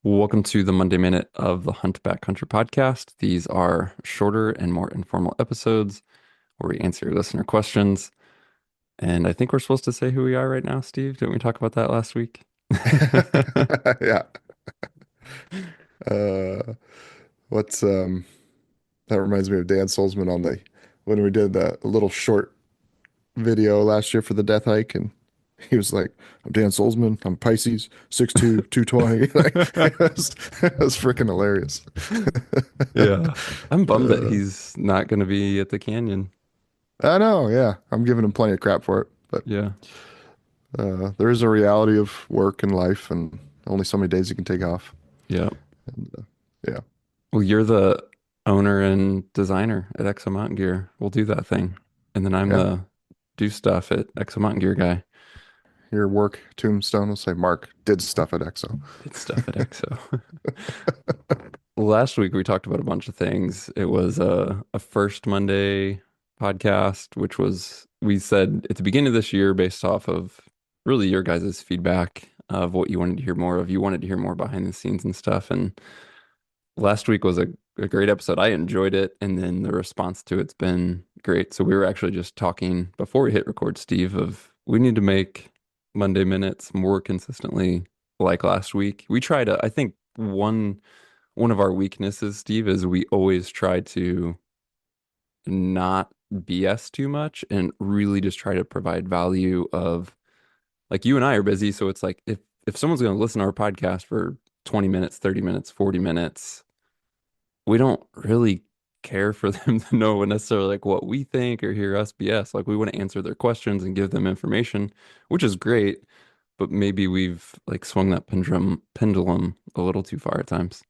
Welcome to the Monday Minute of the Hunt Backcountry podcast. These are shorter and more informal episodes where we answer listener questions. And I think we're supposed to say who we are right now, Steve. Didn't we talk about that last week? Yeah. Uh, what's that reminds me of Dan Solzman on the when we did the little short video last year for the death hike, and he was like, "I'm Dan Solzman. I'm Pisces, 6'2", 220." Like it was freaking hilarious. Yeah. I'm bummed that Uh, he's not going to be at the canyon. I know, yeah. I'm giving him plenty of crap for it, but Yeah. there is a reality of work and life, and only so many days you can take off. Yeah. And yeah, Well, you're the owner and designer at Exo Mountain Gear. We'll do that thing. And then I'm yeah. the do stuff at Exo Mountain Gear guy. Your work tombstone will say Mark did stuff at EXO. Did stuff at Exo. Last week we talked about a bunch of things. It was a first Monday podcast, which was we said at the beginning of this year, based off of really your guys' feedback of what you wanted to hear more of. You wanted to hear more behind the scenes and stuff. And last week was a great episode. I enjoyed it, and then the response to it's been great. So we were actually just talking before we hit record, Steve, of we need to make Monday minutes more consistently like last week. We try to, I think one of our weaknesses, Steve, is we always try to not BS too much and really just try to provide value of like you and I are busy, so it's like if someone's going to listen to our podcast for 20 minutes, 30 minutes, 40 minutes, we don't really care for them to know necessarily like what we think or hear us BS. Like we want to answer their questions and give them information, which is great, but maybe we've like swung that pendulum a little too far at times.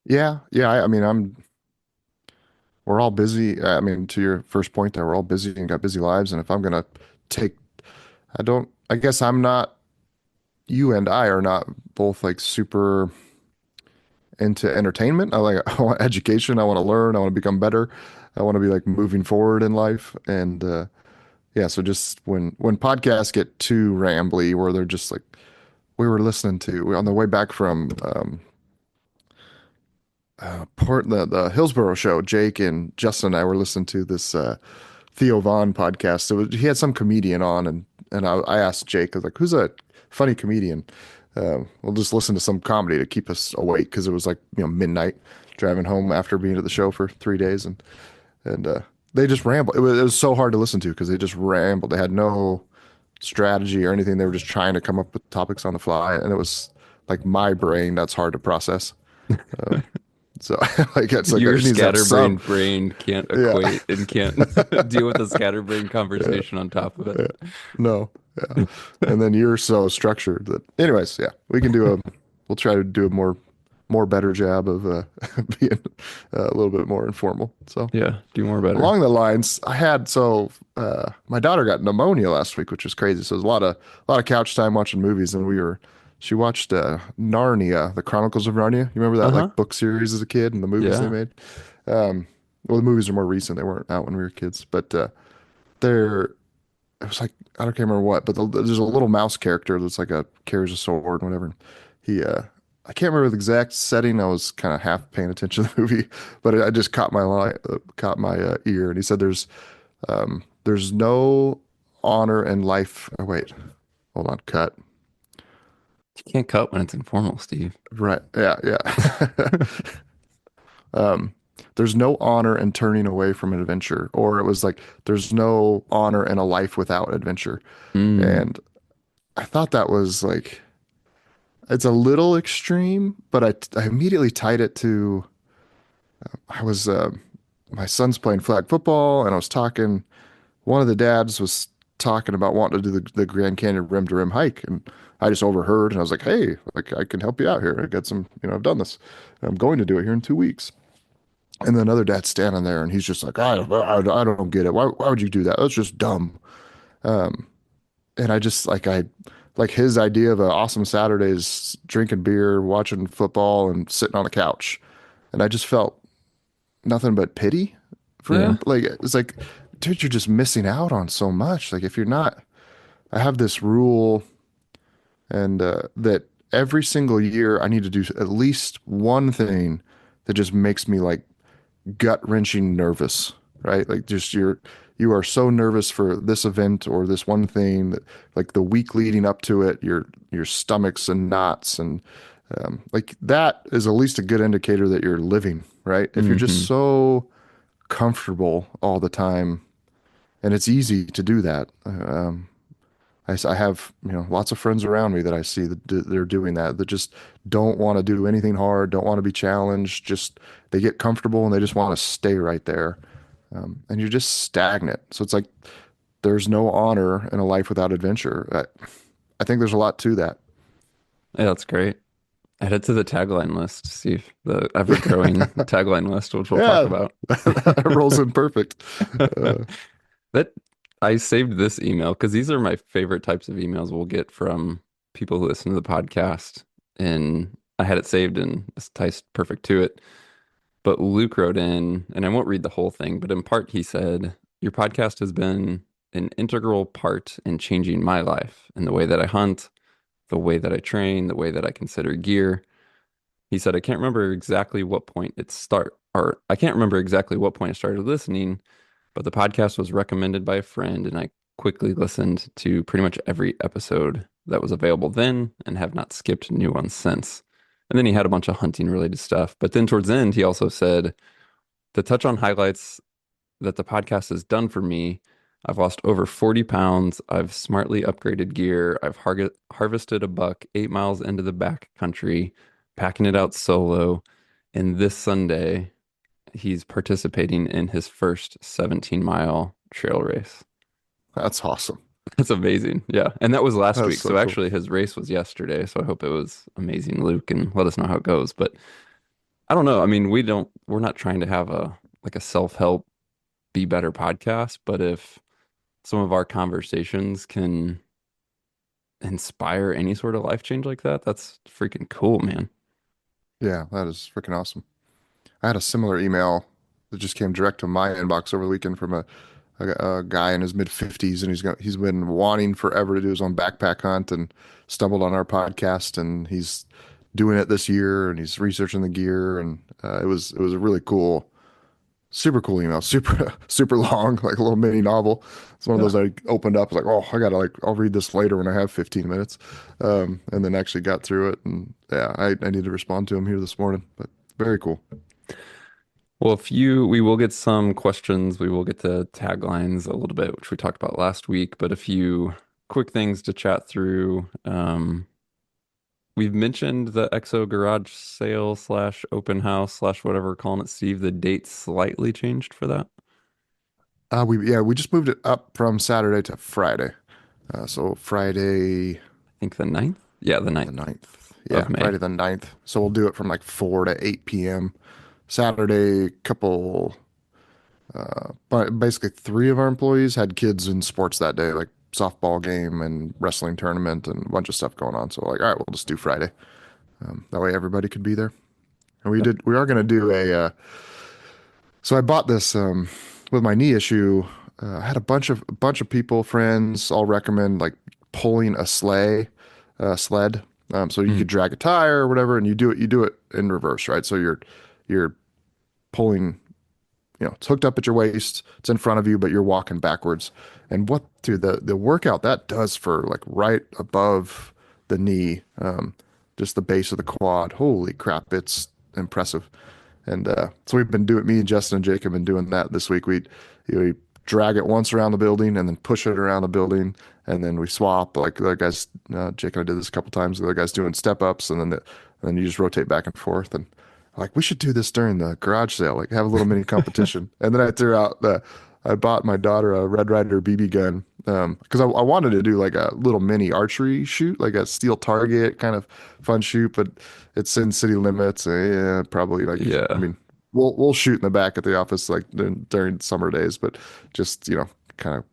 Yeah, yeah. I mean, we're all busy. I mean, to your first point there, we're all busy and got busy lives. And if I'm gonna take, I guess I'm not, you and I are not both like super into entertainment. I want education. I want to learn. I want to become better. I want to be like moving forward in life. And yeah, so just when podcasts get too rambly, where they're just like, we were listening to on the way back from the Hillsborough show, Jake and Justin and I were listening to this Theo Vaughn podcast. He had some comedian on, and I asked Jake, I was like, "Who's a funny comedian?" We'll just listen to some comedy to keep us awake because it was like midnight driving home after being at the show for 3 days, and they just rambled. It was so hard to listen to because they just rambled. They had no strategy or anything. They were just trying to come up with topics on the fly, and it was like my brain that's hard to process. Um, so like it's like Your it needs to have some. scatterbrained brain can't Yeah. equate and can't deal with a scatterbrained Yeah. conversation on top of Yeah. it. No. Yeah. And then you're so structured that anyways, yeah, we'll try to do a more better job of being a little bit more informal. So Yeah, do more better. along the lines, my daughter got pneumonia last week, which was crazy. So it was a lot of couch time watching movies, and she watched Narnia, the Chronicles of Narnia. You remember that Uh-huh. like book series as a kid and the movies they Yeah. made? Um, well, the movies are more recent. They weren't out when we were kids, but they're it was like I don't can't remember what, but there's a little mouse character that's like a carries a sword and whatever. He I can't remember the exact setting. I was kind of half paying attention to the movie, but I just caught my ear, and he said there's no honor in life. Oh wait, hold on, cut. You can't cut when it's informal, Steve. Right, yeah, yeah. um, there's no honor in turning away from an adventure, or it was like there's no honor in a life without adventure, Mm. and I thought that was like it's a little extreme, but I immediately tied it to I was my son's playing flag football, and I was talking. One of the dads was talking about wanting to do the Grand Canyon rim to rim hike, and I just overheard, and I was like, "Hey, like I can help you out here. I got some, I've done this. And I'm going to do it here in 2 weeks." And then another dad's standing there, and he's just like, I don't get it. Why would you do that? That's just dumb." Um, and I just like his idea of an awesome Saturday is drinking beer, watching football, and sitting on the couch. And I just felt nothing but pity for Yeah. him. Like it's like, dude, you're just missing out on so much. Like if you're not, I have this rule and that every single year I need to do at least one thing that just makes me like gut-wrenching nervous, right? Like just you are so nervous for this event or this one thing that like the week leading up to it, your stomach's in knots and like that is at least a good indicator that you're living, right? If you're just Hmm. so comfortable all the time, and it's easy to do that. I have, lots of friends around me that I see that they're doing that, that just don't want to do anything hard, don't want to be challenged. Just they get comfortable and they just want to stay right there. And you're just stagnant. So it's like there's no honor in a life without adventure. I think there's a lot to that. Yeah, that's great. Add it to the tagline list. See if the ever-growing tagline list, which we'll talk Yeah, about. that rolls in perfect. Uh, That I saved this email because these are my favorite types of emails we'll get from people who listen to the podcast. And I had it saved and this ties perfect to it. But Luke wrote in, and I won't read the whole thing, but in part he said, your podcast has been an integral part in changing my life and the way that I hunt, the way that I train, the way that I consider gear. He said, I can't remember exactly what point it start, or I can't remember exactly what point I started listening, but the podcast was recommended by a friend, and I quickly listened to pretty much every episode that was available then and have not skipped new ones since. And then he had a bunch of hunting related stuff. But then towards the end, he also said, to touch on highlights that the podcast has done for me, I've lost over 40 pounds. I've smartly upgraded gear. I've harvested a buck 8 miles into the back country, packing it out solo. And this Sunday, he's participating in his first 17-mile trail race. that's awesome. That's amazing. Yeah. And that was last That's week. so So cool. actually, his race was yesterday. So I hope it was amazing, Luke, and let us know how it goes. But I don't know. I mean, we're not trying to have a self-help, be better podcast. But if some of our conversations can inspire any sort of life change like that, that's freaking cool, man. Yeah, that is freaking awesome. I had a similar email that just came direct to my inbox over the weekend from a guy in his mid 50s, and he's been wanting forever to do his own backpack hunt and stumbled on our podcast, and he's doing it this year, and he's researching the gear, and it was a really cool, super cool email, super super long, like a little mini novel. It's one of Yeah. those I opened up like, oh, I gotta like I'll read this later when I have 15 minutes, and then actually got through it, and yeah, I need to respond to him here this morning, but very cool. Well, we will get some questions. We will get to taglines a little bit, which we talked about last week, but a few quick things to chat through. We've mentioned the EXO garage sale slash open house slash whatever we're calling it, Steve. The date slightly changed for that. We just moved it up from Saturday to Friday. So Friday I think the 9th. Yeah, the the 9th 9th. of Yeah, May. Friday the 9th. So we'll do it from like 4 to 8 p.m. Saturday, couple, but basically three of our employees had kids in sports that day, like softball game and wrestling tournament and a bunch of stuff going on. So like, all right, we'll just do Friday. That way everybody could be there. And Yep. we are going to do so I bought this, with my knee issue. I had a bunch of people, friends, all recommend like pulling a sled. So you Mm. could drag a tire or whatever, and you do it in reverse, right? So you're pulling, it's hooked up at your waist, it's in front of you, but you're walking backwards. And what to the workout that does for like right above the knee, just the base of the quad. Holy crap, it's impressive. And so we've been doing, me and Justin and Jake have been doing that this week. We drag it once around the building and then push it around the building. And then we swap, like the other guys, Jake and I did this a couple times. The other guys doing step ups, and then you just rotate back and forth. And like, we should do this during the garage sale, like have a little mini competition. And then I bought my daughter a Red Ryder BB gun, because I wanted to do like a little mini archery shoot, like a steel target kind of fun shoot, but it's in city limits. Yeah, probably like, I Yeah. mean, we'll shoot in the back at the office like during summer days, but just, kind of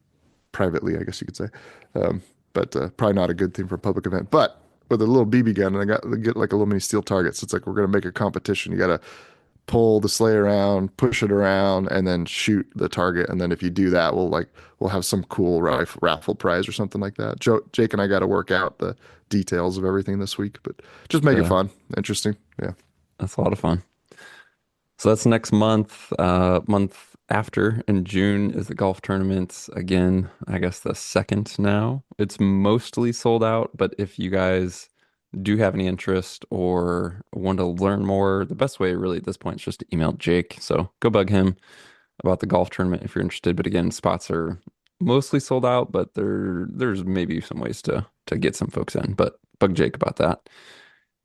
privately, I guess you could say. Um, but probably not a good thing for a public event. But with a little BB gun, and I get like a little mini steel target. So it's like we're gonna make a competition. You gotta pull the sleigh around, push it around, and then shoot the target. And then if you do that, we'll have some cool raffle prize or something like that. Jake and I got to work out the details of everything this week, but just make it Yeah, fun, interesting. Yeah. that's a lot of fun. So that's next month. Month after in June is the golf tournament. Again, I guess the second now. It's mostly sold out, but if you guys do have any interest or want to learn more, the best way really at this point is just to email Jake. So go bug him about the golf tournament if you're interested. But again, spots are mostly sold out, but there's maybe some ways to get some folks in. But bug Jake about that.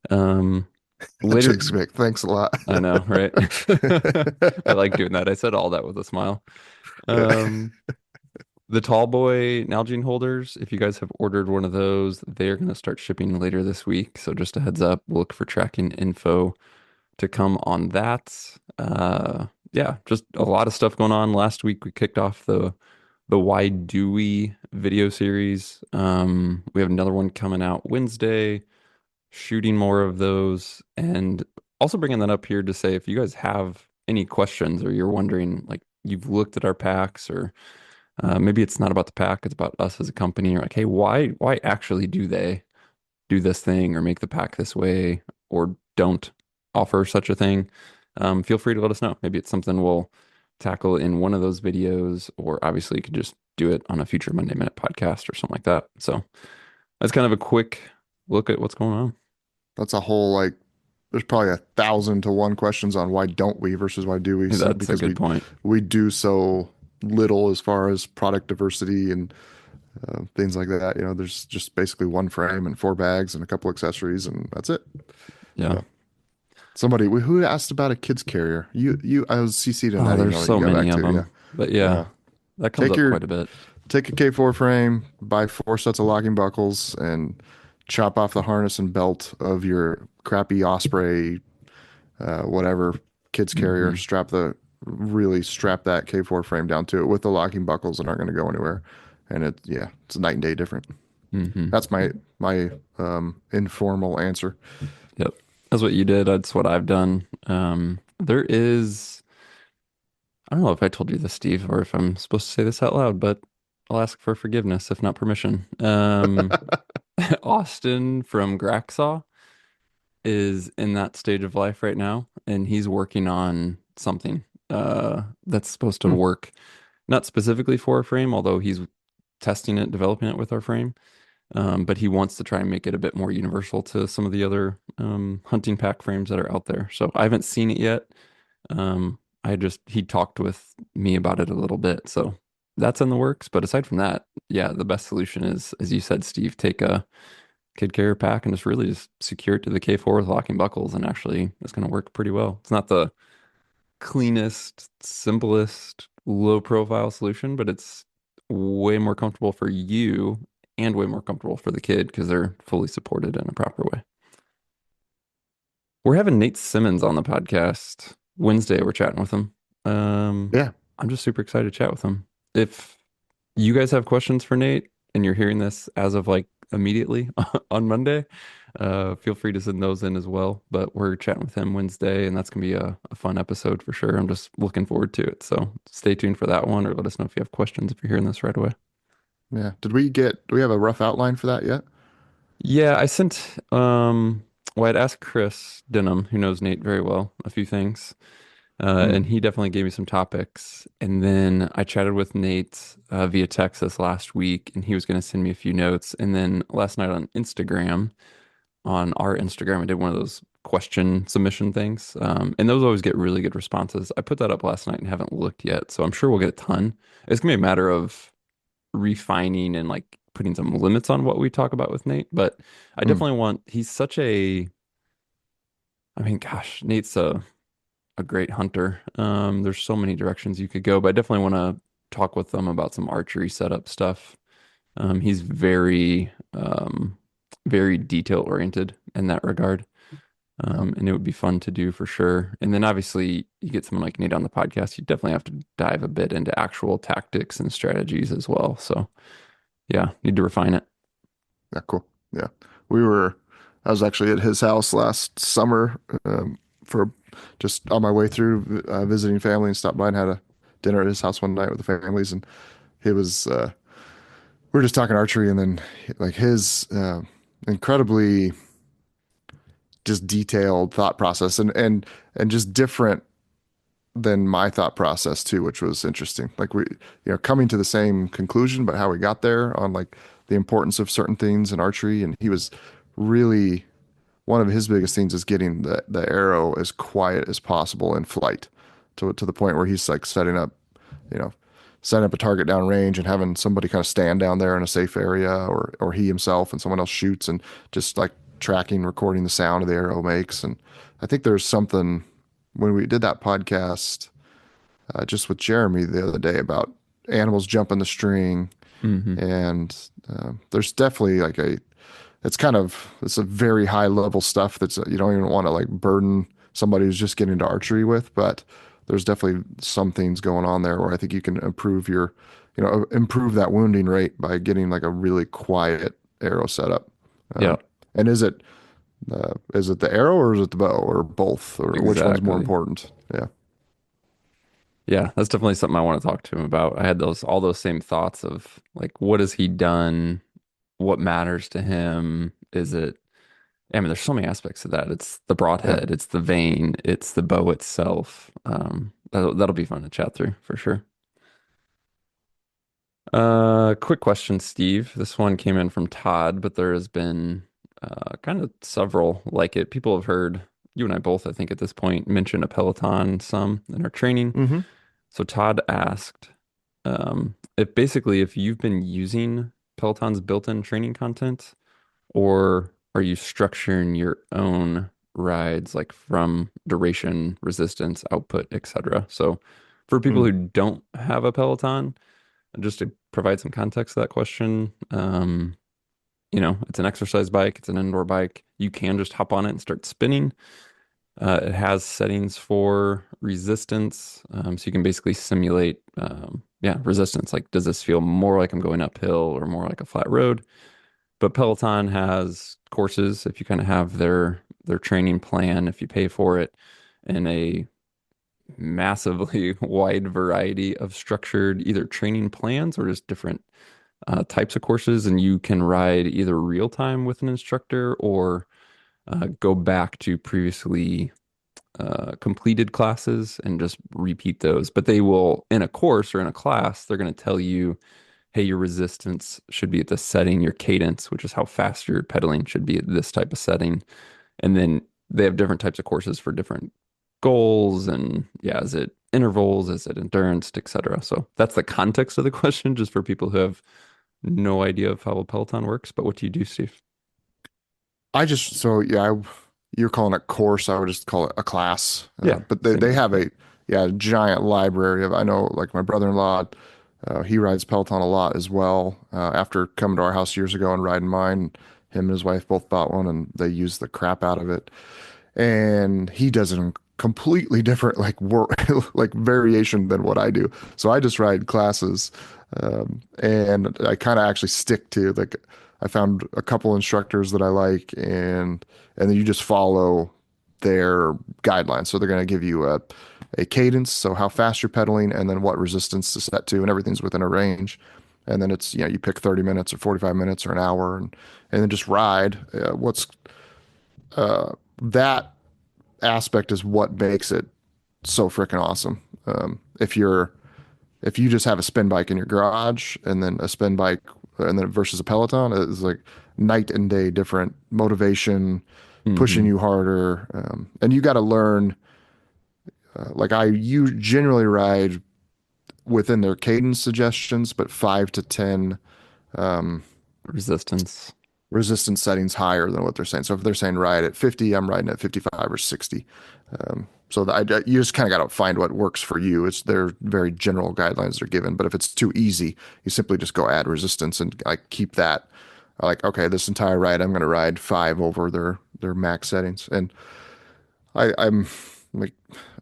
Um, later, Jake's Mick, thanks a lot. I know, right? I like doing that. I said all that with a smile. Yeah. Um, the tall boy Nalgene holders, if you guys have ordered one of those, they're going to start shipping later this week. So just a heads up, look for tracking info to come on that. Yeah, just a lot of stuff going on. Last week we kicked off the Why Do We video series. We have another one coming out Wednesday, shooting more of those, and also bringing that up here to say if you guys have any questions or you're wondering, like you've looked at our packs or maybe it's not about the pack, it's about us as a company. You're like, hey, why actually do they do this thing or make the pack this way or don't offer such a thing? Feel free to let us know. Maybe it's something we'll tackle in one of those videos, or obviously you could just do it on a future Monday Minute podcast or something like that. So that's kind of a quick look at what's going on. That's a whole like there's probably 1,000 to 1 questions on why don't we versus why do we. So That's a because good point. we do so little as far as product diversity and things like that. There's just basically one frame and 4 bags and a couple accessories, and that's it. Yeah. Yeah. Somebody who asked about a kids carrier. I was CC'd in Oh, that there's email that so you got many back of to. Yeah. them. But yeah, Yeah. that comes Take up your quite a bit. take a K4 frame, buy 4 sets of locking buckles, and chop off the harness and belt of your crappy Osprey, whatever kids carrier. Hmm. Really strap that K4 frame down to it with the locking buckles that aren't going to go anywhere. And it's a night and day different. Hmm. That's my informal answer. Yep. That's what you did. That's what I've done. There is, I don't know if I told you this, Steve, or if I'm supposed to say this out loud, but I'll ask for forgiveness, if not permission. Austin from Graxaw is in that stage of life right now, and he's working on something that's supposed to Hmm. work, not specifically for a frame, although he's testing it, developing it with our frame. But he wants to try and make it a bit more universal to some of the other hunting pack frames that are out there. So I haven't seen it yet. He talked with me about it a little bit. So that's in the works. But aside from that, yeah, the best solution is, as you said, Steve, take a kid carrier pack and just secure it to the K4 with locking buckles. And actually, it's going to work pretty well. It's not the cleanest, simplest, low profile solution, but it's way more comfortable for you and way more comfortable for the kid because they're fully supported in a proper way. We're having Nate Simmons on the podcast Wednesday. We're chatting with him. Um, Yeah. I'm just super excited to chat with him. If you guys have questions for Nate and you're hearing this as of like immediately on Monday, feel free to send those in as well. But we're chatting with him Wednesday, and that's gonna be a fun episode for sure. I'm just looking forward to it. So stay tuned for that one, or let us know if you have questions if you're hearing this right away. Yeah. Do we have a rough outline for that yet? Yeah, I sent well, I'd asked Chris Denham, who knows Nate very well, a few things. Hmm. And he definitely gave me some topics. And then I chatted with Nate via text this last week, and he was going to send me a few notes. And then last night on Instagram, on our Instagram, I did one of those question submission things. And those always get really good responses. I put that up last night and haven't looked yet, so I'm sure we'll get a ton. It's gonna be a matter of refining and like putting some limits on what we talk about with Nate. But I Hmm. definitely want, he's such a, I mean, gosh, Nate's a great hunter. There's so many directions you could go, but I definitely want to talk with them about some archery setup stuff. He's very detail oriented in that regard. Yeah. And it would be fun to do for sure. And then obviously you get someone like Nate on the podcast, you definitely have to dive a bit into actual tactics and strategies as well. So yeah, need to refine it. Yeah. Cool. Yeah. We were. I was actually at his house last summer for just on my way through visiting family and stopped by and had a dinner at his house one night with the families. And he was, we were just talking archery and then like his incredibly just detailed thought process and just different than my thought process too, which was interesting. Like coming to the same conclusion, but how we got there on like the importance of certain things in archery. And he was really one of his biggest things is getting the arrow as quiet as possible in flight to the point where he's like you know, setting up a target down range and having somebody kind of stand down there in a safe area or he himself and someone else shoots and just like tracking, recording the sound of the arrow makes. And I think there's something when we did that podcast just with Jeremy the other day about animals jumping the string Hmm. and there's definitely like it's a very high level stuff that's you don't even want to like burden somebody who's just getting into archery with, but there's definitely some things going on there where I think you can improve that wounding rate by getting like a really quiet arrow setup. Yeah, And is it the arrow or is it the bow or both or which one's more exactly. important? Yeah. Yeah, that's definitely something I want to talk to him about. I had all those same thoughts of like, what has he done? What matters to him? Is it, I mean, there's so many aspects of that. It's the Yeah. broadhead, it's the vane, it's the bow itself. That'll be fun to chat through for sure. Quick question, Steve. This one came in from Todd, but there has been kind of several like it. People have heard you and I both, I think, at this point, mention a Peloton some in our training. Hmm. So Todd asked, if you've been using Peloton's built-in training content, or are you structuring your own rides like from duration, resistance, output, etc. So for people Mm. who don't have a Peloton, just to provide some context to that question, it's an exercise bike, it's an indoor bike. You can just hop on it and start spinning. It has settings for resistance, so you can basically simulate, yeah, resistance. Like, does this feel more like I'm going uphill or more like a flat road? But Peloton has courses if you kind of have their training plan, if you pay for it, in a massively wide variety of structured either training plans or just different types of courses, and you can ride either real time with an instructor or go back to previously completed classes and just repeat those. But they will, in a course or in a class, they're going to tell you, hey, your resistance should be at this setting, your cadence, which is how fast you're pedaling, should be at this type of setting. And then they have different types of courses for different goals. And yeah, is it intervals? Is it endurance, etc.? So that's the context of the question, just for people who have no idea of how a Peloton works. But what do you do, Steve? You're calling it course. I would just call it a class. Yeah, But they, same they thing. have a giant library of, I know like my brother-in-law, he rides Peloton a lot as well. After coming to our house years ago and riding mine, him and his wife both bought one and they use the crap out of it. And he does it in completely different like work like variation than what I do. So I just ride classes, and I kind of actually stick to like I found a couple instructors that I like, and then you just follow their guidelines. So they're going to give you a cadence, so how fast you're pedaling, and then what resistance to set to, and everything's within a range. And then it's you pick 30 minutes or 45 minutes or an hour, and then just ride. What's that aspect is what makes it so freaking awesome. If you just have a spin bike in your garage and then a spin bike and then versus a Peloton, it's like night and day different motivation, pushing Hmm. you harder, and you got to learn. You generally ride within their cadence suggestions, but 5 to 10 Resistance. resistance settings higher than what they're saying. So if they're saying ride at 50, I'm riding at 55 or 60. You just kind of got to find what works for you. It's their very general guidelines they're given. But if it's too easy, you simply just go add resistance and like keep that. Like, okay, this entire ride, I'm going to ride 5 over their max settings. And I'm like,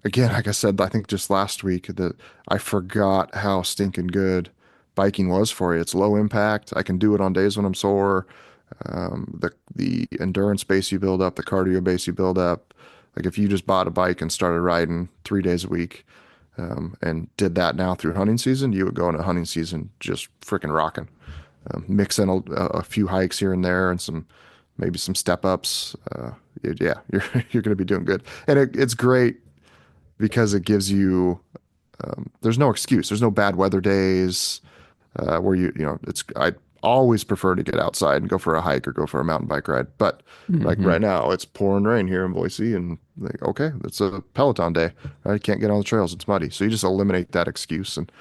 again, like I said, I think just last week that I forgot how stinking good biking was for you. It's low impact. I can do it on days when I'm sore. The endurance base you build up, the cardio base you build up, Like if you just bought a bike and started riding 3 days a week, and did that now through hunting season, you would go into hunting season just freaking rocking. Mix in a few hikes here and there and maybe some step ups. Yeah, you're going to be doing good. And it's great because it gives you, there's no excuse. There's no bad weather days where I always prefer to get outside and go for a hike or go for a mountain bike ride. But like Hmm. right now, it's pouring rain here in Boise, and like, okay, it's a Peloton day. I can't get on the trails. It's muddy. So you just eliminate that excuse. And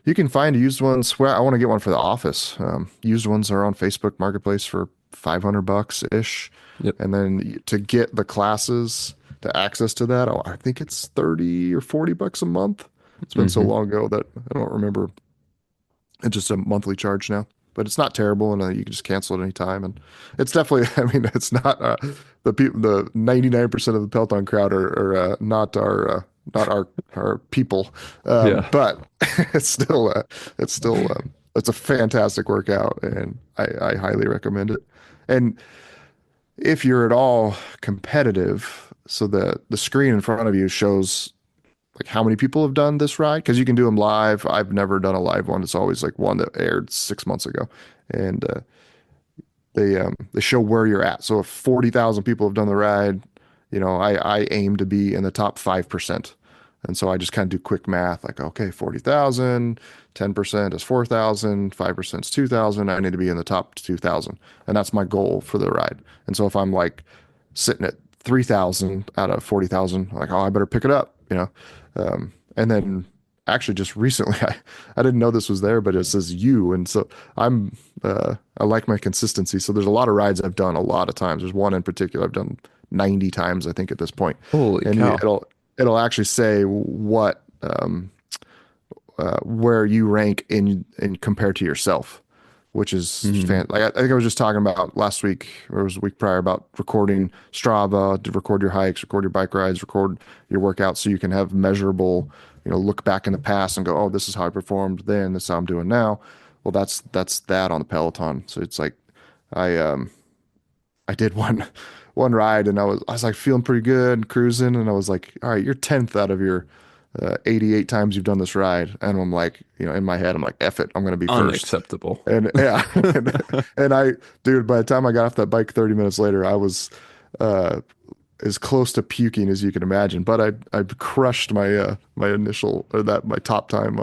you can find used ones. Well, I want to get one for the office. Used ones are on Facebook Marketplace for 500 bucks ish. Yep. And then to get the classes, to access to that, I think it's 30 or 40 bucks a month. It's been so Hmm. long ago that I don't remember. It's just a monthly charge now, but it's not terrible, and you can just cancel at any time. And it's definitely, I mean, it's not the people. The 99% of the Peloton crowd are not our people, Yeah. but it's still it's a fantastic workout, and I highly recommend it. And if you're at all competitive, so the screen in front of you shows like how many people have done this ride because you can do them live. I've never done a live one. It's always like one that aired 6 months ago, and they show where you're at. So if 40,000 people have done the ride, I aim to be in the top 5%. And so I just kind of do quick math, like, okay, 40,000, 10% is 4,000, 5% is 2,000. I need to be in the top 2,000. And that's my goal for the ride. And so if I'm like sitting at 3,000 out of 40,000, like, oh, I better pick it up. And then actually just recently, I didn't know this was there, but it says you. And so I like my consistency. So there's a lot of rides I've done a lot of times. There's one in particular I've done 90 times, I think, at this point. Holy And cow. it'll actually say where you rank in compared to yourself, which is Hmm. like I think I was just talking about last week or it was a week prior about recording Strava to record your hikes, record your bike rides, record your workouts so you can have measurable, look back in the past and go, oh, this is how I performed then, this is how I'm doing now. Well, that's that on the Peloton. So it's like I I did one ride and I was like feeling pretty good, cruising, and I was like, all right, you're 10th out of your 88 times you've done this ride. And I'm like, in my head, I'm like, F it, I'm gonna be first. Unacceptable. And yeah, and dude, by the time I got off that bike 30 minutes later, I was uh, as close to puking as you can imagine. But I crushed my initial or that my top time,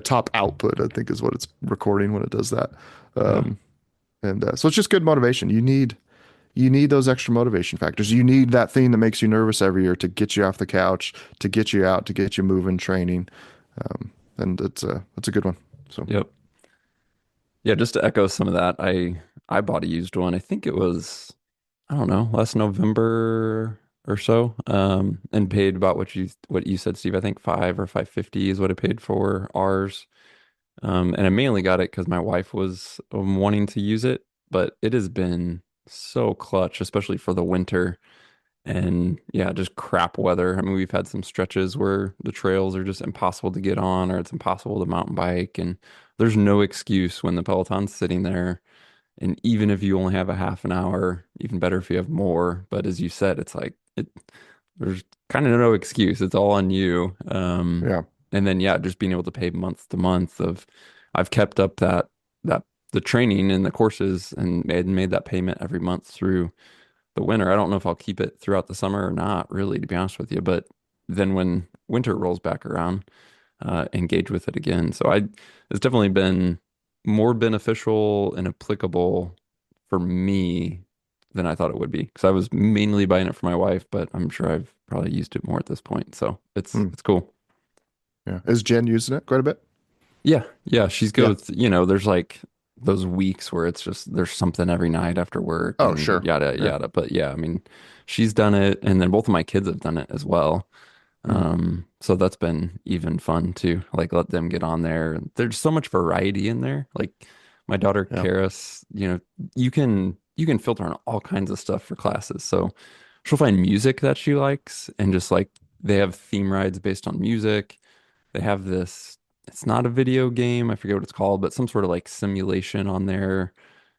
top output, I think is what it's recording when it does that. Yeah. Um, and so it's just good motivation. You need those extra motivation factors. You need that thing that makes you nervous every year to get you off the couch, to get you out, to get you moving, training. And it's a good one. So, Yep. Yeah, just to echo some of that, I bought a used one. I think it was, I don't know, last November or so, and paid about what you said, Steve. I think 5 or 550 is what I paid for ours. And I mainly got it because my wife was wanting to use it, but it has been so clutch, especially for the winter. And yeah, just crap weather. I mean, we've had some stretches where the trails are just impossible to get on, or it's impossible to mountain bike, and there's no excuse when the Peloton's sitting there. And even if you only have a half an hour, even better if you have more. But as you said, it's like there's kind of no excuse. It's all on you. yeah. And then yeah, just being able to pay month to month of I've kept up that the training and the courses and made that payment every month through the winter. I don't know if I'll keep it throughout the summer or not, really, to be honest with you. But then when winter rolls back around, engage with it again. It's definitely been more beneficial and applicable for me than I thought it would be. Because I was mainly buying it for my wife, but I'm sure I've probably used it more at this point. So it's Hmm. it's cool. Yeah. Is Jen using it quite a bit? Yeah, yeah. She's Yeah. goes, there's like those weeks where it's just there's something every night after work Oh, and sure. yada Yeah. yada. But yeah, I mean, she's done it, and then both of my kids have done it as well. Hmm. So that's been even fun too. Like let them get on there. There's so much variety in there. Like my daughter Yeah. Karis, you can filter on all kinds of stuff for classes. So she'll find music that she likes and just like they have theme rides based on music. They have this, it's not a video game, I forget what it's called, but some sort of like simulation on there.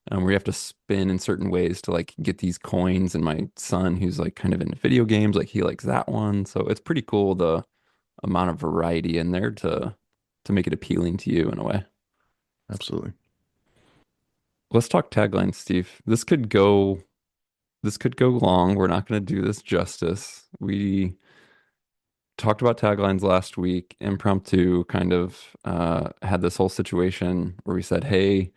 where you have to spin in certain ways to like get these coins. And my son, who's like kind of into video games, like he likes that one. So it's pretty cool the amount of variety in there to make it appealing to you in a way. Absolutely. Let's talk taglines, Steve. This could go long. We're not going to do this justice. We talked about taglines last week, impromptu kind of had this whole situation where we said, "Hey,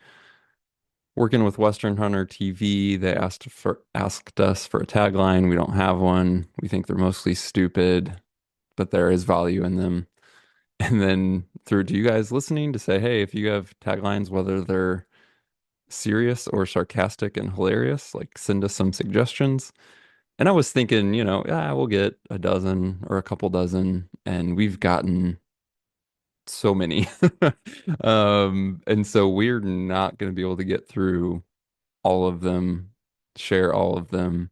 working with Western Hunter TV, they asked us for a tagline. We don't have one. We think they're mostly stupid, but there is value in them." And then through to you guys listening to say, "Hey, if you have taglines, whether they're serious or sarcastic and hilarious, like send us some suggestions." And I was thinking, yeah, we'll get a dozen or a couple dozen, and we've gotten so many. And so we're not going to be able to get through all of them, share all of them.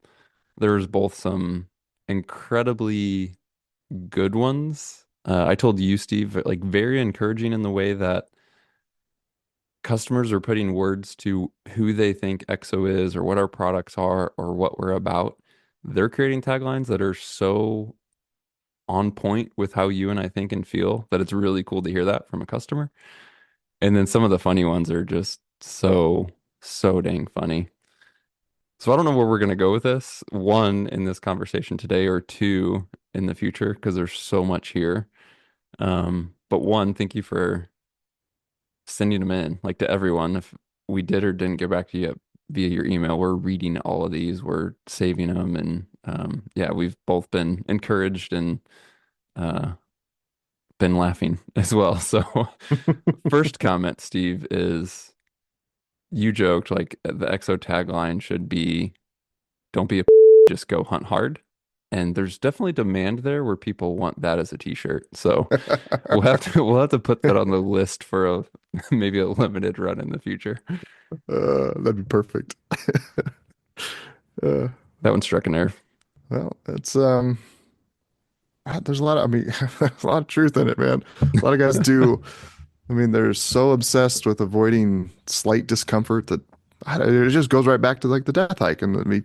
There's both some incredibly good ones. I told you, Steve, like very encouraging in the way that customers are putting words to who they think EXO is or what our products are or what we're about. They're creating taglines that are so on point with how you and I think and feel that it's really cool to hear that from a customer. And then some of the funny ones are just so, so dang funny. So I don't know where we're going to go with this. One, in this conversation today, or two, in the future, because there's so much here. But one, thank you for sending them in, like to everyone. If we did or didn't get back to you via your email, we're reading all of these, we're saving them, and yeah, we've both been encouraged and uh, been laughing as well. So, first comment, Steve, is you joked like the EXO tagline should be "Don't be a just go hunt hard." And there's definitely demand there where people want that as a t-shirt. So we'll have to put that on the list for a maybe a limited run in the future. That'd be perfect. Uh, That one struck a nerve. well, it's there's a lot of, I mean, there's a lot of truth in it, man. A lot of guys do. I mean, they're so obsessed with avoiding slight discomfort that it just goes right back to like the death hike and me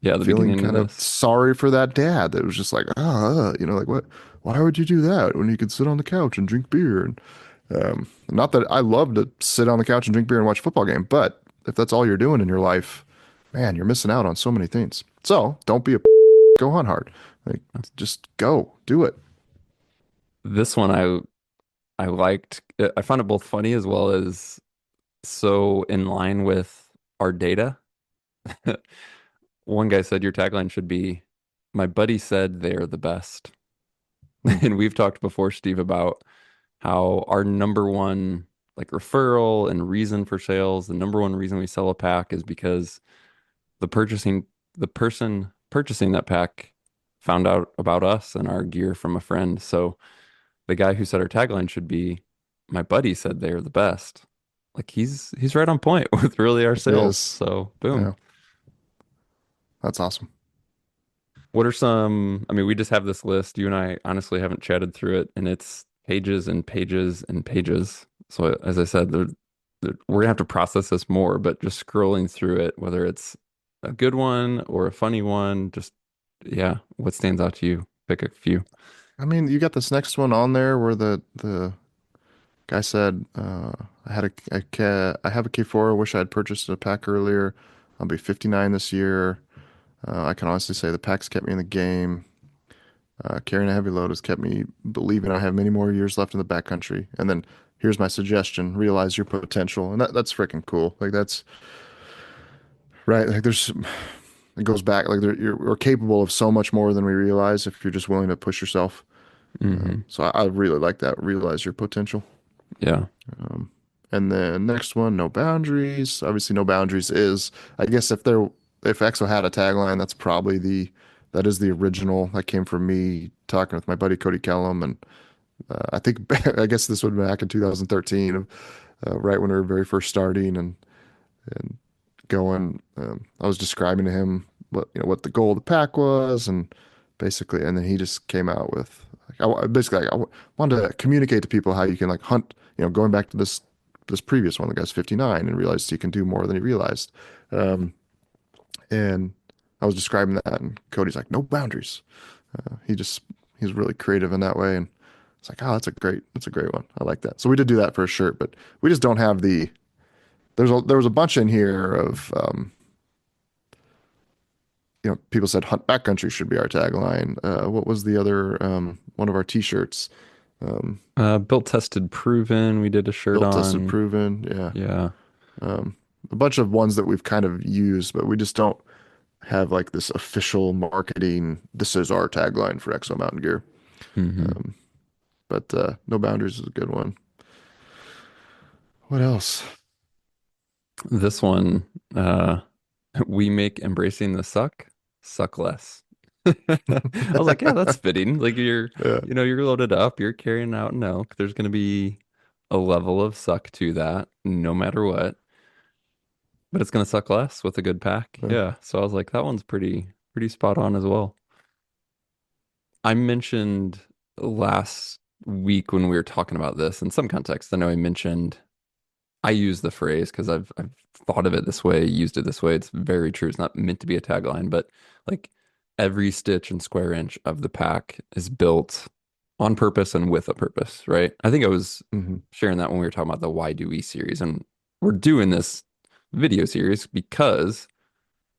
Yeah, the feeling beginning of kind of this. sorry for that dad that was just like, like what? Why would you do that when you could sit on the couch and drink beer? And not that I love to sit on the couch and drink beer and watch a football game, but if that's all you're doing in your life, man, you're missing out on so many things. So don't be a go on hard. Like just go, do it. This one I liked. I found it both funny as well as so in line with our data. One guy said your tagline should be, "My buddy said they're the best." Mm. And we've talked before, Steve, about how our number one like referral and reason for sales, the number one reason we sell a pack is because the purchasing the person purchasing that pack found out about us and our gear from a friend. So the guy who said our tagline should be, "My buddy said they're the best." Like he's right on point with really our sales. Yes. So boom. Yeah, that's awesome. What are some, I mean, we just have this list. You and I honestly haven't chatted through it, and it's pages and pages and pages. So, as I said, we're gonna have to process this more, but just scrolling through it, whether it's a good one or a funny one, just, yeah, what stands out to you? Pick a few. I mean, you got this next one on there where the guy said, I have a K4. I wish I had purchased a pack earlier. I'll be 59 this year. I can honestly say the pack's kept me in the game. Carrying a heavy load has kept me believing I have many more years left in the backcountry. And then here's my suggestion: realize your potential, and that's freaking cool. Like that's right. Like there's it goes back like you're capable of so much more than we realize if you're just willing to push yourself. Hmm. So I really like that. Realize your potential. Yeah. Um, and then next one, no boundaries. Obviously, no boundaries is, I guess if EXO had a tagline, that is the original that came from me talking with my buddy Cody Kellum. And I think, I guess this would be back in 2013, right when we were very first starting and going. I was describing to him what the goal of the pack was, and basically, and then he just came out with like, basically like, wanted to communicate to people how you can like hunt. Going back to this this previous one. The guy's 59 and realized he can do more than he realized. Um, and I was describing that, and Cody's like, no boundaries. He just he's really creative in that way, and it's like, oh, that's a great one. I like that. So we did do that for a shirt, but we just don't have the. There was a bunch in here of people said hunt backcountry should be our tagline. What was the other one of our t-shirts? Um, Built, tested, proven. We did a shirt Built, tested, on. proven. Yeah. Yeah. Um, a bunch of ones that we've kind of used, but we just don't have like this official marketing. This is our tagline for Exo Mountain Gear. Hmm. Um, but No Boundaries is a good one. What else? This one, uh, we make embracing the suck less. I was like, yeah, that's fitting. Like Yeah. you're loaded up, you're carrying out an elk. There's going to be a level of suck to that, no matter what, but it's going to suck less with a good pack. Yeah. Yeah. So I was like, that one's pretty spot on as well. I mentioned last week when we were talking about this in some context. I know I mentioned I use the phrase because I've thought of it this way, used it this way. It's very true. It's not meant to be a tagline, but like every stitch and square inch of the pack is built on purpose and with a purpose, right? I think I was Hmm. sharing that when we were talking about the Why Do We series, and we're doing this video series because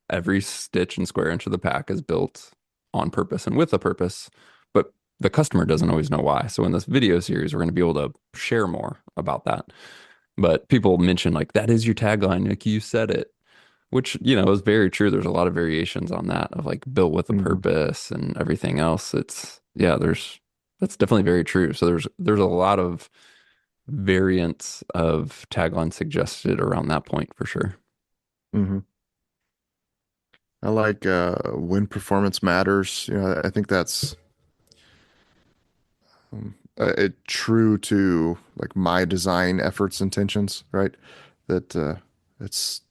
every stitch and square inch of the pack is built on purpose and with a purpose, but the customer doesn't always know why. So in this video series, we're going to be able to share more about that. But people mention like that is your tagline, like you said it, which is very true. There's a lot of variations on that of like built with a Hmm. purpose and everything else. It's yeah, there's that's definitely very true. So there's a lot of variants of tagline suggested around that point for sure. Hmm. I like when performance matters. I think that's it true to like my design efforts intentions, right? That it's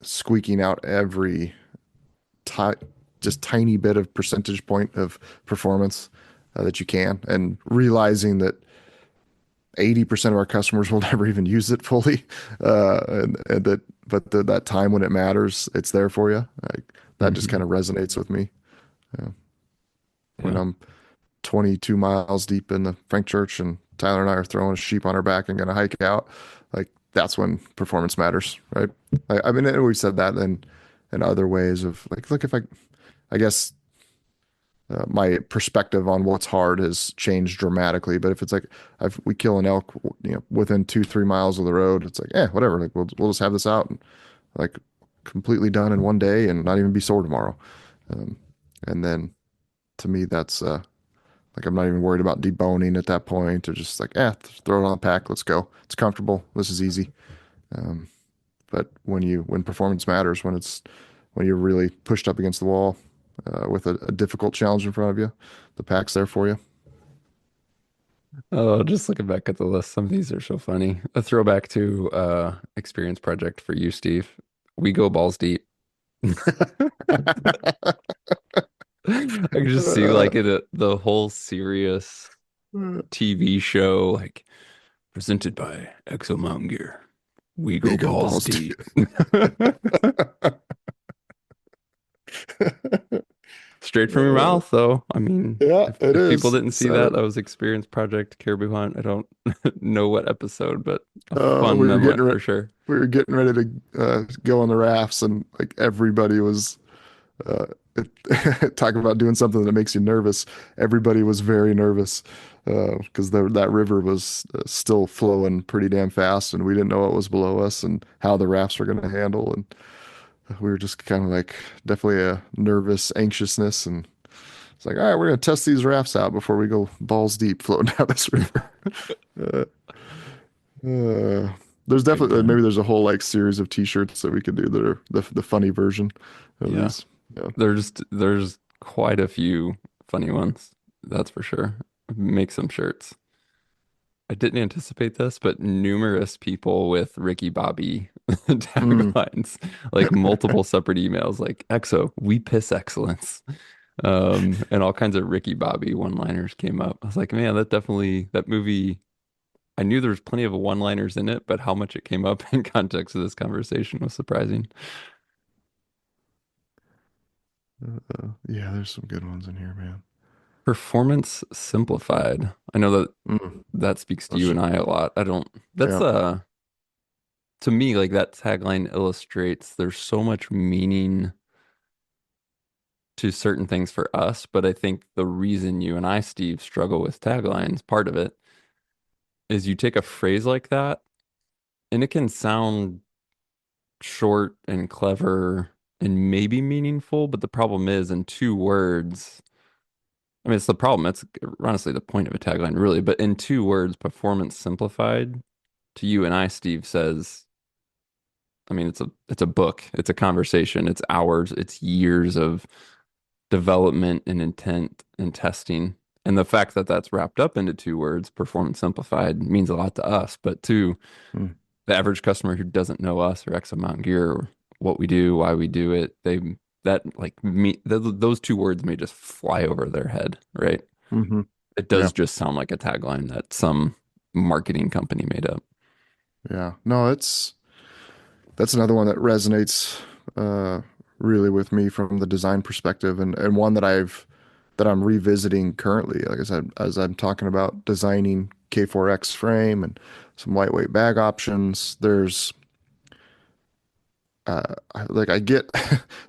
squeaking out every ti just tiny bit of percentage point of performance that you can, and realizing that 80% of our customers will never even use it fully, and that that time when it matters, it's there for you. Like, that just Hmm. kind of resonates with me. Uh, when Yeah. I'm 22 miles deep in the Frank Church and Tyler and I are throwing a sheep on our back and gonna hike out, like that's when performance matters, right? I mean, and we've said that in other ways of like, look, if I guess my perspective on what's hard has changed dramatically. But if it's like we kill an elk, within 2, 3 miles of the road, it's like, whatever. Like we'll just have this out and like completely done in one day and not even be sore tomorrow. Um, and then to me, that's like I'm not even worried about deboning at that point, or just like, throw it on the pack, let's go. It's comfortable. This is easy. Um, but when performance matters, when you're really pushed up against the wall with a difficult challenge in front of you, the pack's there for you. Oh, just looking back at the list, some of these are so funny. A throwback to experience project for you, Steve. We go balls deep. I can just see Uh, like the whole serious TV show, like presented by Exo Mountain Gear. We go we go balls balls deep. deep. Straight from your Uh, mouth, though. I mean, yeah, it if people is. didn't see Said that, it. that was Experience Project Caribou Hunt. I don't know what episode, but a Uh, fun we were getting moment re for sure. we were getting ready to go on the rafts, and like everybody was uh, talking about doing something that makes you nervous. Everybody was very nervous because that river was still flowing pretty damn fast, and we didn't know what was below us and how the rafts were going to handle. And we were just kind of like definitely a nervous anxiousness. And it's like, all right, we're going to test these rafts out before we go balls deep floating down this river. Uh, uh, there's Good definitely maybe time. there's a whole like series of t-shirts that we could do that are the funny version of Yeah. these. Yeah. There's quite a few funny ones. That's for sure. Make some shirts. I didn't anticipate this, but numerous people with Ricky Bobby Mm. taglines, like multiple separate emails, like EXO, we piss excellence. And all kinds of Ricky Bobby one-liners came up. I was like, man, that movie I knew there was plenty of one-liners in it, but how much it came up in context of this conversation was surprising. Yeah, there's some good ones in here, man. Performance simplified. I know that Mm. that speaks to Let's you sh- and I a lot. I don't, that's yeah. to me, like that tagline illustrates there's so much meaning to certain things for us, but I think the reason you and I, Steve, struggle with taglines, part of it is you take a phrase like that and it can sound short and clever and maybe meaningful, but the problem is in 2 words. I mean, it's the problem. That's honestly the point of a tagline, really. But in 2 words, performance simplified to you and I, Steve says, I mean, it's a book, it's a conversation, it's hours, it's years of development and intent and testing. And the fact that that's wrapped up into 2 words, performance simplified, means a lot to us. But to Mm. the average customer who doesn't know us or X amount gear or what we do, why we do it, that like me those 2 words may just fly over their head, right? Hmm. It Yeah. does just sound like a tagline that some marketing company made up. Yeah. No, that's another one that resonates uh really with me from the design perspective, and one that I'm revisiting currently. Like I said, as I'm talking about designing K4X frame and some lightweight bag options, like I get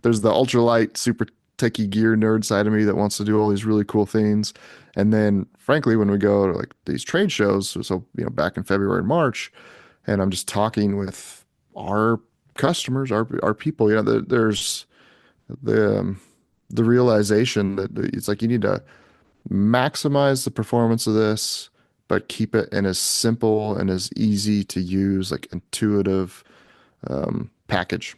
there's the ultralight super techie gear nerd side of me that wants to do all these really cool things. And then frankly, when we go to like these trade shows, so back in February and March, and I'm just talking with our customers, our people, there's the the realization that it's like you need to maximize the performance of this, but keep it in as simple and as easy to use, like intuitive package,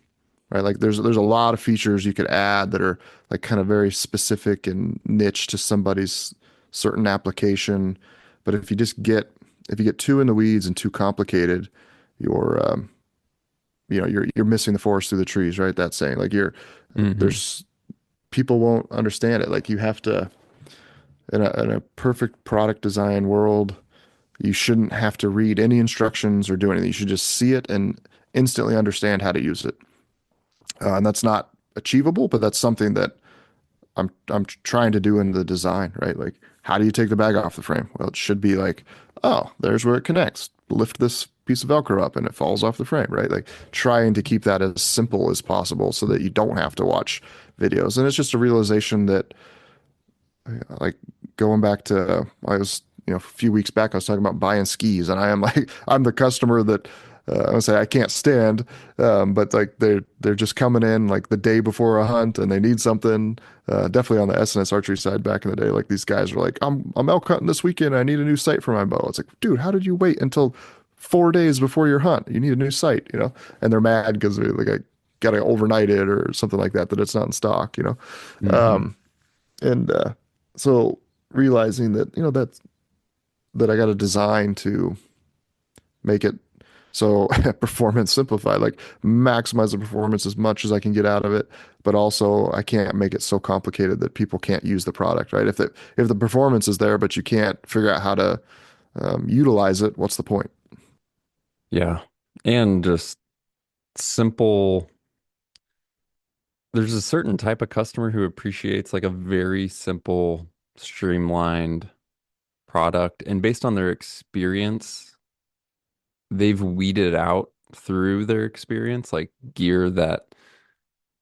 right? Like there's a lot of features you could add that are like kind of very specific and niche to somebody's certain application. But if you get too in the weeds and too complicated, you're you're missing the forest through the trees, right? That saying, like Hmm. there's people won't understand it. Like you have to in a perfect product design world, you shouldn't have to read any instructions or do anything. You should just see it and instantly understand how to use it. And that's not achievable, but that's something that I'm trying to do in the design, right? Like, how do you take the bag off the frame? Well, it should be like, oh, there's where it connects. Lift this piece of Velcro up and it falls off the frame, right? Like trying to keep that as simple as possible so that you don't have to watch videos. And it's just a realization that like going back to I was a few weeks back I was talking about buying skis, and I am like I'm the customer that I would say I can't stand, but like they're just coming in like the day before a hunt and they need something. Definitely on the SNS archery side back in the day, like these guys were like, I'm elk hunting this weekend. I need a new sight for my bow. It's like, dude, how did you wait until 4 days before your hunt? You need a new sight. And they're mad because they like I got to overnight it or something like that it's not in stock. Hmm. Um, and so realizing that that I got to design to make it so performance simplified, like maximize the performance as much as I can get out of it, but also I can't make it so complicated that people can't use the product, right? If the performance is there, but you can't figure out how to utilize it, what's the point? Yeah. And just simple. There's a certain type of customer who appreciates like a very simple, streamlined product. And based on their experience, they've weeded out through their experience, like gear that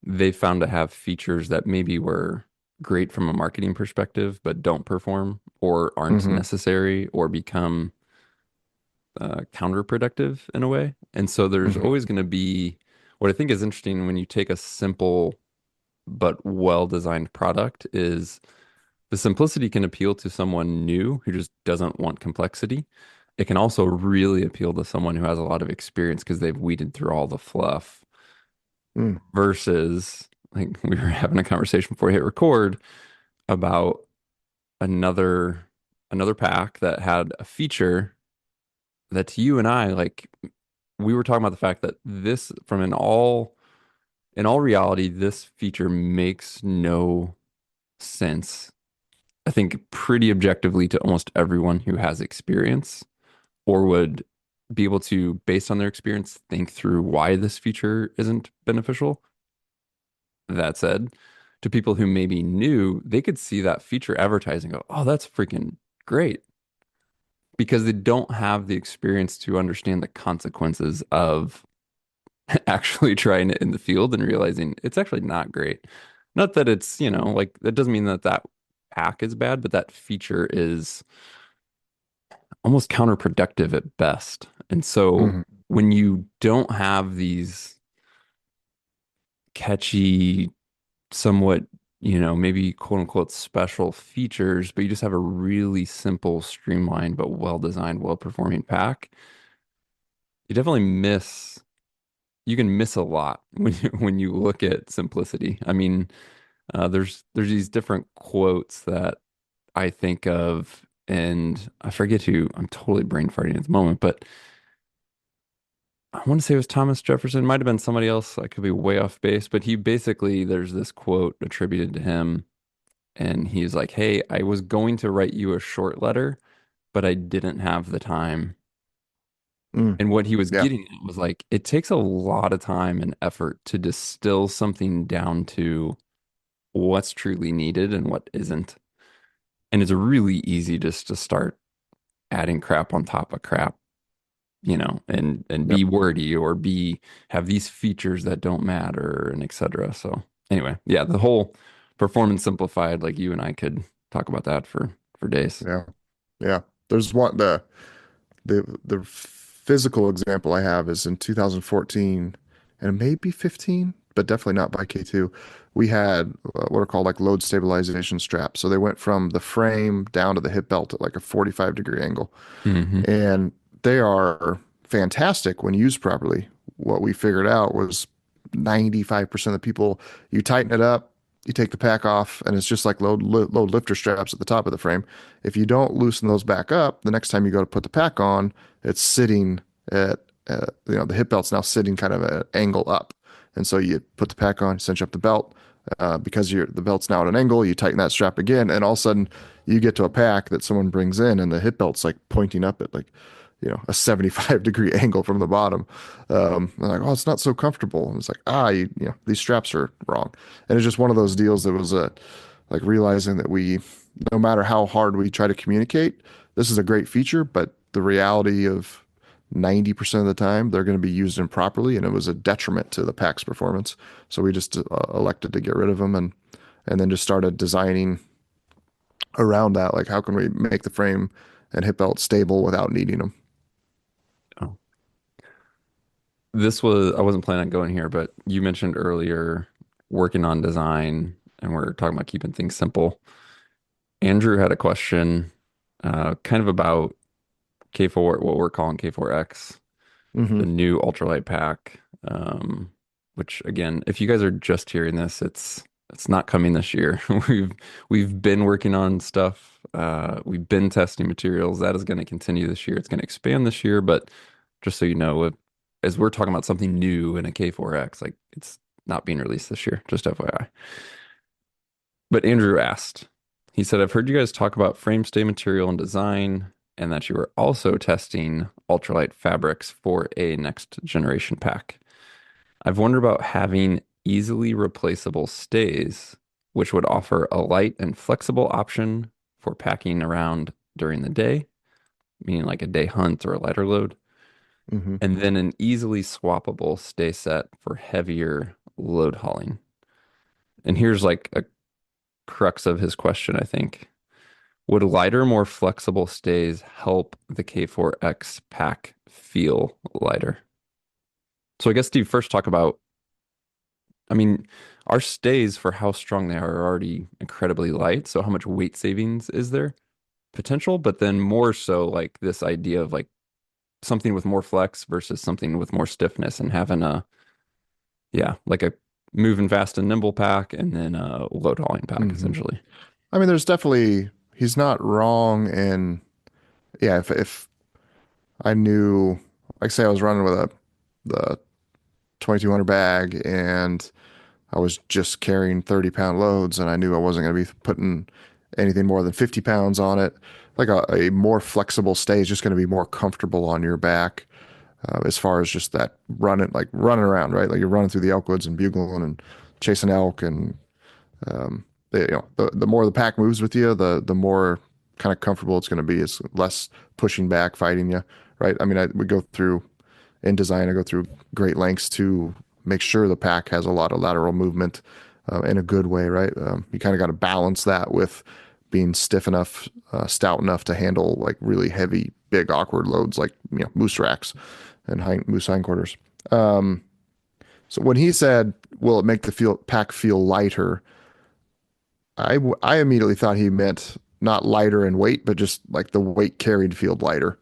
they found to have features that maybe were great from a marketing perspective, but don't perform or aren't Hmm. necessary or become counterproductive in a way. And so there's Hmm. always going to be what I think is interesting when you take a simple but well-designed product is the simplicity can appeal to someone new who just doesn't want complexity. It can also really appeal to someone who has a lot of experience because they've weeded through all the fluff Mm. versus like we were having a conversation before we hit record about another another pack that had a feature that to you and I like we were talking about the fact that this from in all reality this feature makes no sense. I think pretty objectively to almost everyone who has experience or would be able to, based on their experience, think through why this feature isn't beneficial. That said, to people who maybe knew, they could see that feature advertising and go, oh, that's freaking great because they don't have the experience to understand the consequences of actually trying it in the field and realizing it's actually not great. Not that it's, like that doesn't mean that that pack is bad, but that feature is almost counterproductive at best. And so Hmm. when you don't have these catchy, somewhat, maybe quote unquote special features, but you just have a really simple, streamlined, but well designed, well performing pack, you definitely you can miss a lot when you look at simplicity. I mean, there's these different quotes that I think of, and I forget who, I'm totally brain farting at the moment, but I want to say it was Thomas Jefferson, might have been somebody else. I could be way off base, but he basically, there's this quote attributed to him, and he's like, "Hey, I was going to write you a short letter, but I didn't have the time." Mm. And what he was Yeah. getting at was like, it takes a lot of time and effort to distill something down to what's truly needed and what isn't. And it's really easy just to start adding crap on top of crap, and Yep. be wordy or be have these features that don't matter and etc. So anyway, yeah, the whole performance simplified, like you and I could talk about that for days. Yeah. Yeah. There's one the physical example I have is in 2014 and maybe 15, but definitely not by K2. We had what are called like load stabilization straps. So they went from the frame down to the hip belt at like a 45-degree angle. Hmm. And they are fantastic when used properly. What we figured out was 95% of the people, you tighten it up, you take the pack off, and it's just like load lifter straps at the top of the frame. If you don't loosen those back up, the next time you go to put the pack on, it's sitting at, the hip belt's now sitting kind of at an angle up. And so you put the pack on, cinch up the belt. Because the belt's now at an angle, you tighten that strap again, and all of a sudden you get to a pack that someone brings in, and the hip belt's like pointing up at like, a 75-degree angle from the bottom. I'm like, oh, it's not so comfortable. And it's like, these straps are wrong. And it's just one of those deals that was like realizing that no matter how hard we try to communicate, this is a great feature, but the reality of 90% of the time they're going to be used improperly, and it was a detriment to the pack's performance. So we just elected to get rid of them and then just started designing around that. Like, how can we make the frame and hip belt stable without needing them? Oh. I wasn't planning on going here, but you mentioned earlier working on design and we're talking about keeping things simple. Andrew had a question kind of about K4, what we're calling K4X, Hmm. the new ultralight pack. Which again, if you guys are just hearing this, it's not coming this year. We've been working on stuff. We've been testing materials. That is going to continue this year. It's going to expand this year, but just so you know, as we're talking about something new in a K4X, like it's not being released this year, just FYI. But Andrew asked, he said, I've heard you guys talk about frame stay material and design, and that you are also testing ultralight fabrics for a next generation pack. I've wondered about having easily replaceable stays, which would offer a light and flexible option for packing around during the day, meaning like a day hunt or a lighter load, Hmm. and then an easily swappable stay set for heavier load hauling. And here's like a crux of his question, I think. Would lighter, more flexible stays help the K4X pack feel lighter? So I guess Steve, first talk about, I mean, our stays for how strong they are already incredibly light. So how much weight savings is there? Potential, but then more so like this idea of like something with more flex versus something with more stiffness and having yeah, like a moving fast and nimble pack and then a load hauling pack Hmm. essentially. I mean, he's not wrong. And yeah, if I knew, like, say I was running with the 2200 bag and I was just carrying 30-pound loads and I knew I wasn't going to be putting anything more than 50 pounds on it. Like a more flexible stay is just going to be more comfortable on your back, as far as just that running around, right? Like you're running through the elk woods and bugling and chasing elk, and the more the pack moves with you, the more kind of comfortable it's going to be. It's less pushing back, fighting you, right? I mean, we go through in design, I go through great lengths to make sure the pack has a lot of lateral movement in a good way, right? You kind of got to balance that with being stiff enough, stout enough to handle like really heavy, big, awkward loads like moose racks and moose hindquarters. Um, so when he said, "Will it make the pack feel lighter?" I immediately thought he meant not lighter in weight, but just like the weight carried feel lighter.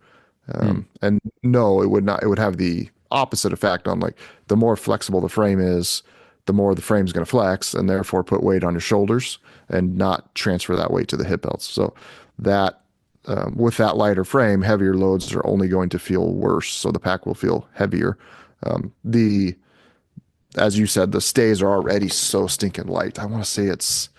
Hmm. And no, it would not. It would have the opposite effect on like the more flexible the frame is, the more the frame's going to flex and therefore put weight on your shoulders and not transfer that weight to the hip belts. So that with that lighter frame, heavier loads are only going to feel worse. So the pack will feel heavier. The As you said, the stays are already so stinking light. I want to say it's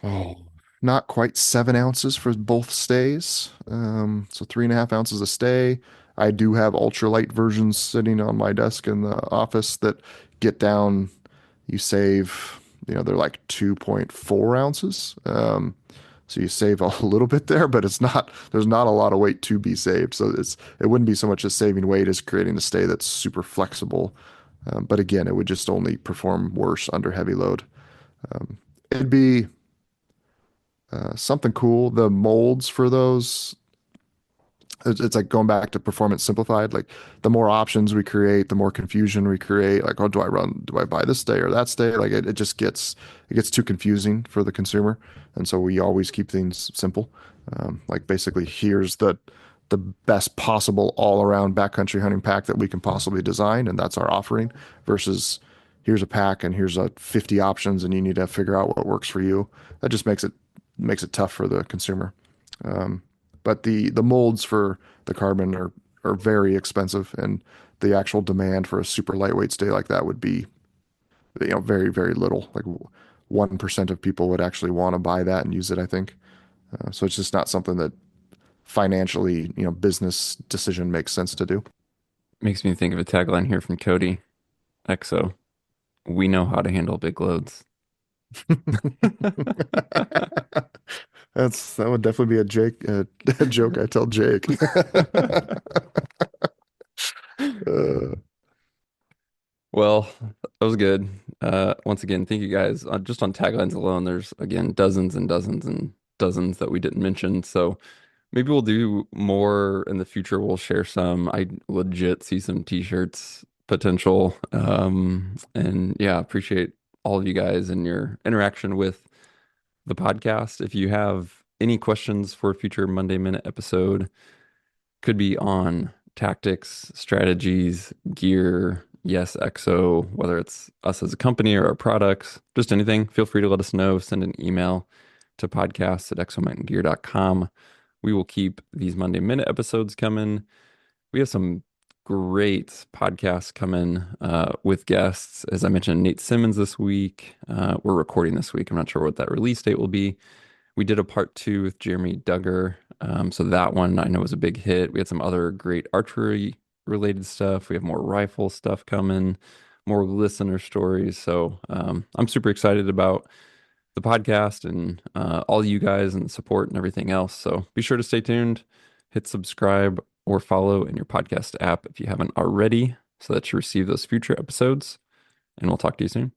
Oh, not quite 7 ounces for both stays. So 3.5 ounces a stay. I do have ultralight versions sitting on my desk in the office that get down. You save, they're like 2.4 ounces. So you save a little bit there, but there's not a lot of weight to be saved. So it wouldn't be so much as saving weight as creating a stay that's super flexible. But again, it would just only perform worse under heavy load. It'd be something cool. The molds for those, it's like going back to performance simplified. Like the more options we create, the more confusion we create. Like, oh, do I buy this stay or that stay? Like it gets too confusing for the consumer. And so we always keep things simple. Like basically, here's the best possible all around backcountry hunting pack that we can possibly design, and that's our offering. Versus here's a pack and here's a 50 options, and you need to figure out what works for you. That just makes it tough for the consumer. Um, but the molds for the carbon are very expensive, and the actual demand for a super lightweight stay like that would be very very little. Like 1% of people would actually want to buy that and use it, I think. So it's just not something that financially, business decision makes sense to do. Makes me think of a tagline here from Cody XO. We know how to handle big loads. That would definitely be a joke I tell Jake. uh, Well, that was good. Once again, thank you guys. Just on taglines alone, there's again dozens and dozens and dozens that we didn't mention. So maybe we'll do more in the future. We'll share some. I legit see some t-shirts potential. And yeah, appreciate all of you guys and your interaction with the podcast. If you have any questions for a future Monday Minute episode, could be on tactics, strategies, gear, yes, EXO, whether it's us as a company or our products, just anything, feel free to let us know. Send an email to podcast@exomountaingear.com. We will keep these Monday Minute episodes coming. We have some great podcasts coming with guests. As I mentioned, Nate Simmons this week. We're recording this week. I'm not sure what that release date will be. We did a part two with Jeremy Duggar. So that one I know was a big hit. We had some other great archery related stuff. We have more rifle stuff coming, more listener stories. So I'm super excited about the podcast and all you guys and the support and everything else. So be sure to stay tuned, hit subscribe or follow in your podcast app if you haven't already so that you receive those future episodes. And we'll talk to you soon.